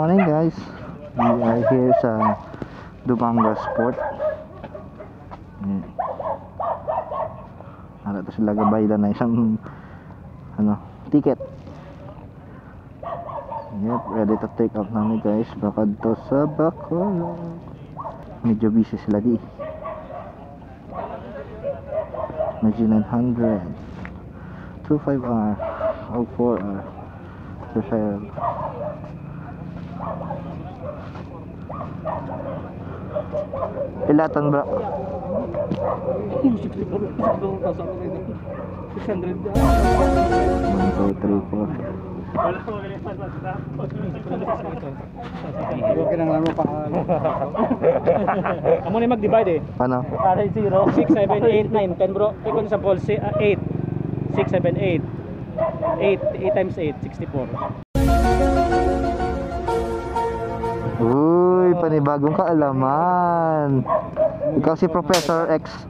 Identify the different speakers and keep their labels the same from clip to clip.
Speaker 1: morning guys. We are here sa Dumangas Port. Harap sila gabayda na isang ticket. Yep, ready to take off namin guys. Bakad to sa Bacolod. Medyo busy sila di. Medyo 900 25R o 4R prefer. Ilatan bro. 600. 1, 2, 3, 4.
Speaker 2: Okay nang laro pa.
Speaker 3: Amo na mag-divide eh.
Speaker 1: Ano?
Speaker 3: Para 0, 6, 7, 8, 9, 10 bro. Kaya kung sa policy, 8, 6, 7, 8. 8 times 8, 64.
Speaker 1: Uy, panibagong kaalaman. Ikaw si Professor X.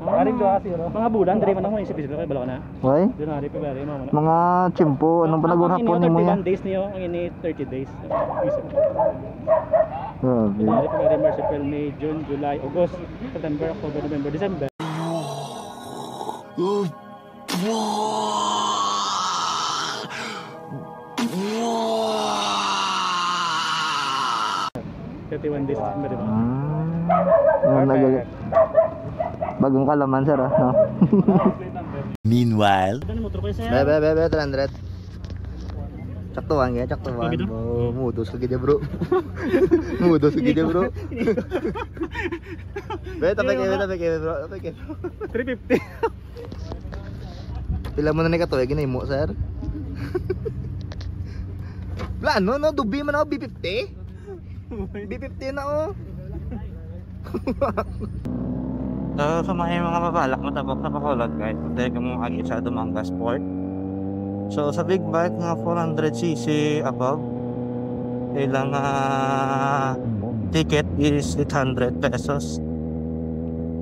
Speaker 3: Mga bulan, dari man ako isip-isip kay bala ka na.
Speaker 1: Why?
Speaker 3: January, February, mga
Speaker 1: Mga chimpo, anong panaghapon ni mo yan?
Speaker 3: 31 days niyo, ang ini 30 days.
Speaker 1: Grabe.
Speaker 3: January, February, March, April, May, June, July, August, September, October, November, December. Days, December, diba?
Speaker 1: Bagong kalaman sir no?
Speaker 4: Meanwhile,
Speaker 1: Bebe 300. Caktuan ya, caktuan. Oh, mudos lagi dia bro. Mudos lagi dia bro. Tapi bro.
Speaker 3: 350.
Speaker 1: Pila mo na ni kato gini mo sir. Plano no, dubi man ako B50. B50 na oh.
Speaker 5: So, sa mga babalak matabok sa Bacolod guys, dahil kung agi sa Dumangas Port. So, sa big bike nga 400cc above, ilang ticket is 800 pesos.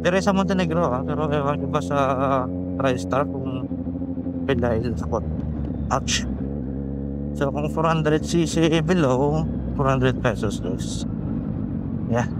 Speaker 5: Pero sa Montenegro pero ewan ko ba sa TriStar kung pilay sa kot. Ouch. So, kung 400cc below, 400 pesos guys. Yeah.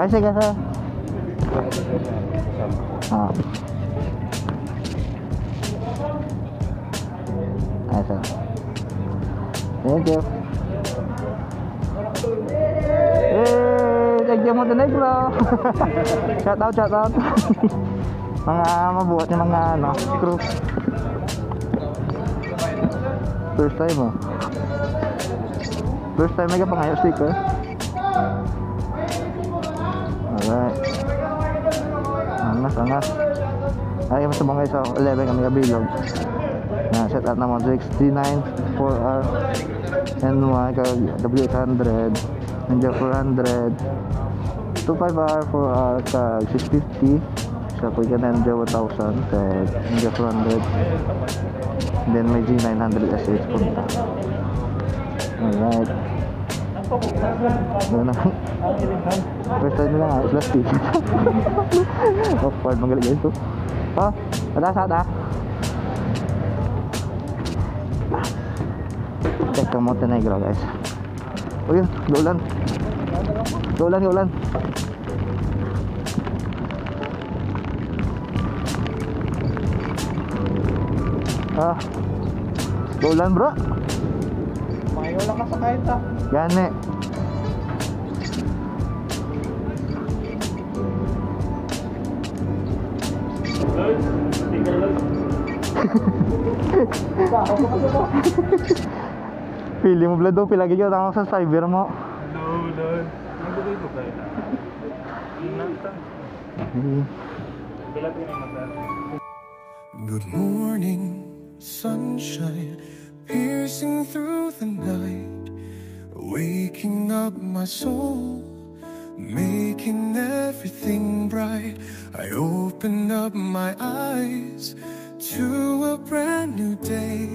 Speaker 1: Ay, sige sir. Ay sir. Thank you. Thank you Montenegro. Shout out. Mga mabuhat yung mga crew. First time may kapangayo sticker. Alright. Angas. Ay, mas mga isa 11 kami kabilog. Set out naman 69 4R NY W800 Ninja 400 25R 4R kag 650 sa Kuya Ninja 1000 kag Ninja 400. Then may G900 SH punta. Alright. First time lang plastic. Awkward magaling ito. Ada. Check ang Montenegro guys. Uy, gaulan. Gaulan bro.
Speaker 2: Payo lang ka sa kahit ha.
Speaker 1: Gani. Pili mo blado, pilagi ka tama sa subscriber mo.
Speaker 3: Hello, Lord. Nagbigay ko kayo na.
Speaker 4: Good morning, sunshine piercing through the night, waking up my soul, making everything bright. I open up my eyes to a brand new day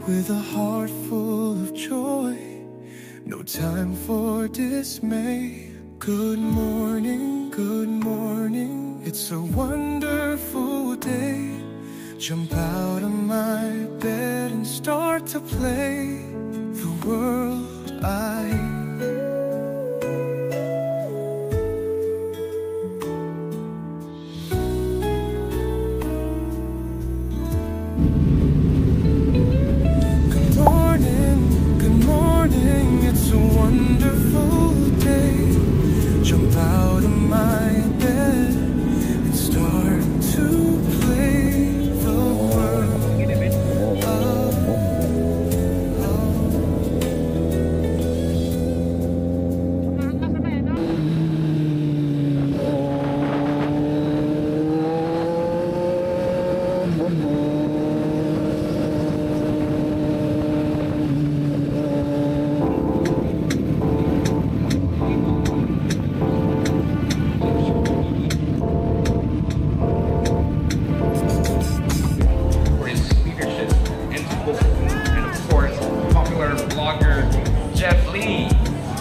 Speaker 4: with a heart full of joy. No time for dismay. Good morning, it's a wonderful day. Jump out of my bed and start to play the world I Good morning, it's a wonderful day. Jump out of my bed and start to play the world
Speaker 6: for his leadership and support. And of course, popular blogger Jeff Lee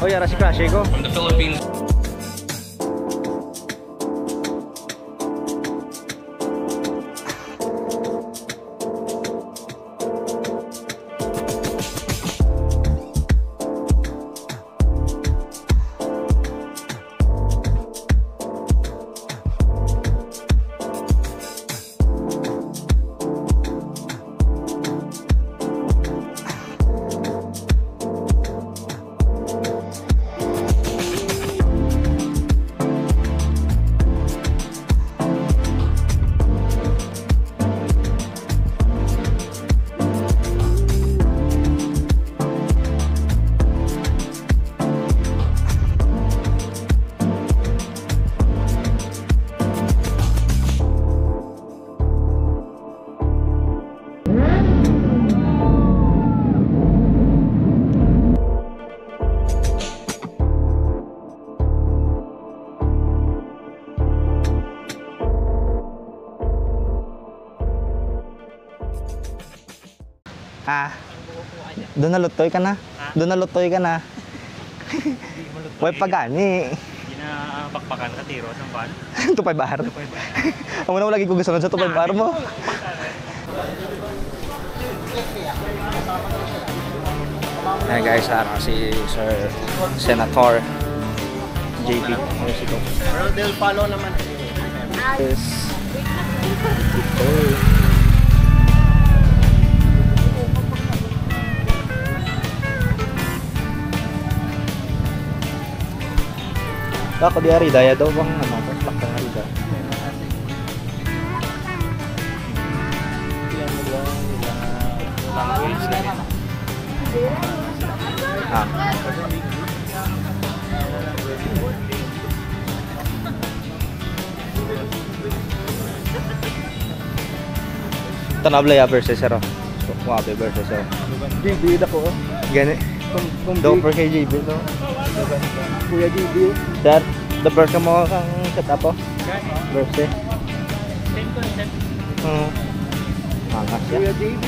Speaker 1: Oh, yara si Crash ko.
Speaker 6: from the Philippines.
Speaker 1: Doon nalutoy ka na. Doon nalutoy ka na. Way pagani.
Speaker 3: Hindi na bakbakan ka tiro sa van.
Speaker 1: Tupay bar. Amo na lagi ko gusto sa tupay bar mo. Hey guys, si Sir Senator JB.
Speaker 2: Pero they'll follow naman.
Speaker 1: Yes. Ako di ari daya daw bang ano, paslak ka nga dito. Tanablaya versus Zero. So, Wabe versus Zero.
Speaker 2: JB na ko.
Speaker 1: Gani. Don't forget JB no.
Speaker 2: Kuya JB.
Speaker 1: That the bird mo kang setup po. Versus.
Speaker 3: Same concept.
Speaker 1: Angas
Speaker 2: Kuya
Speaker 1: ya.
Speaker 2: JB.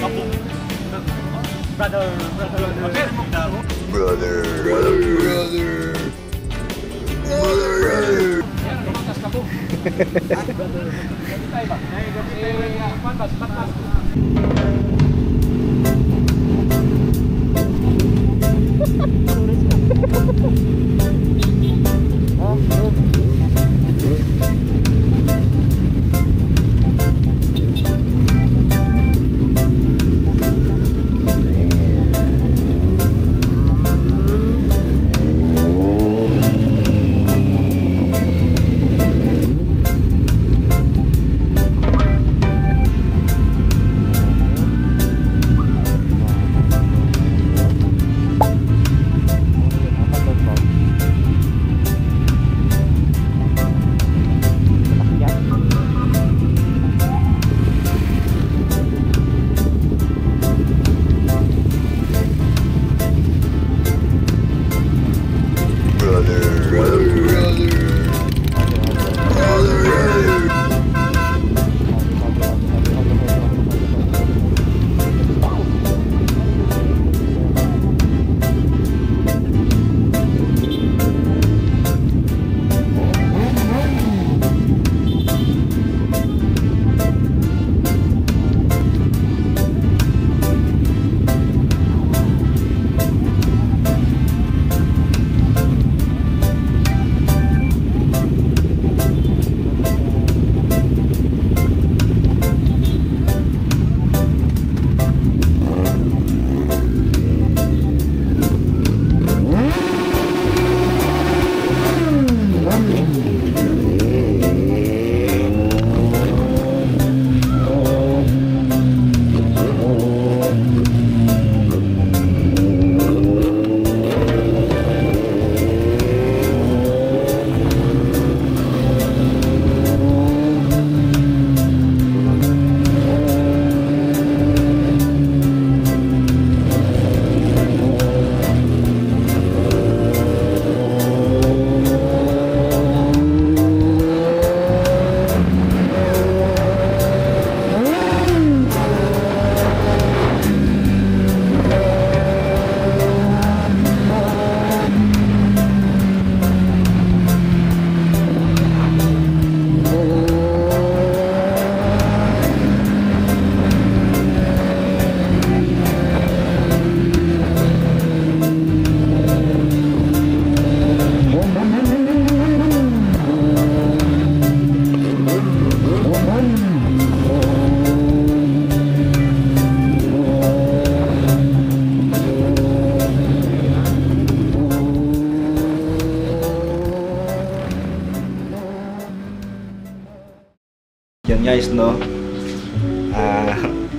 Speaker 1: Yun guys, no?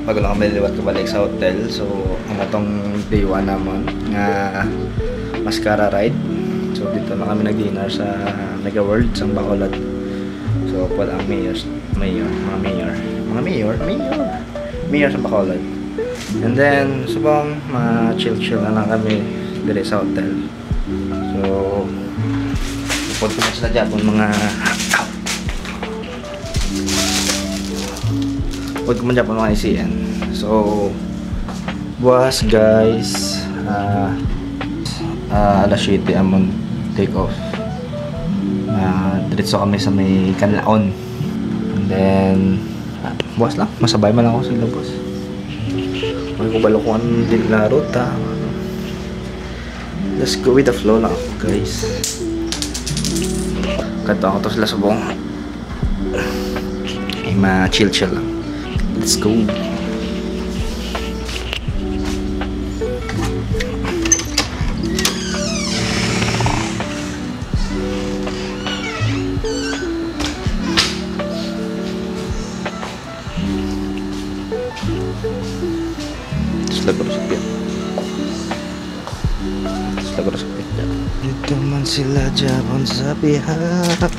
Speaker 1: Bago lang kami liwat kabalik sa hotel. So, ang atong day 1 naman nga Mascara ride. So, dito na kami nag-dinner sa Mega World, sa Bacolod. So, pwede ang mayor sa Bacolod. And then, subang ma-chill-chill na lang kami dire sa hotel. So, upod ko na sila dyan mga upod ko man dyan mga ICN. So, buwas guys, alas 7 amon take off. Diretso kami sa may Canlaon. And then, buwas lang, masabay man lang ako sa labas. May kubalo ko ang din na ruta. Let's go with the flow lang ako guys. Kanto ako to sila subong. Ay ma-chill-chill lang. Let's go. Dito man sila Japon sa bihak.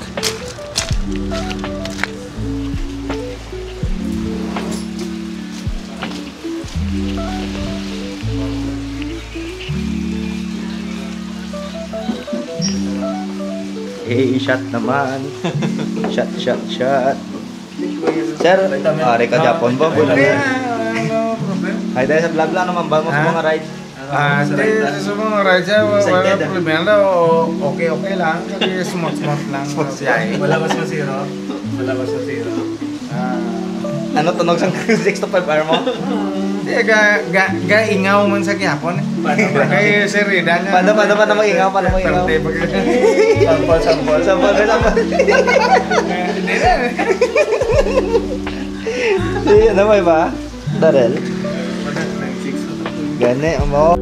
Speaker 1: Hey, shot naman. Shot. Sir, ari ka Japon ba? Bulan na. Ay, dahil sa vlog lang naman ba mo sa mga ride?
Speaker 2: Sa mga rides, wala problema. Okay lang. Kasi smooth lang. Wala ba sa zero?
Speaker 1: Ano tunog sa 6 to 5 hour mo?
Speaker 2: Hindi, ingaw man sa Gyapon. Kaya si Rida niya.
Speaker 1: Paano mag-ingaw? Sampol. Ano ba? Darel? Gani, mo.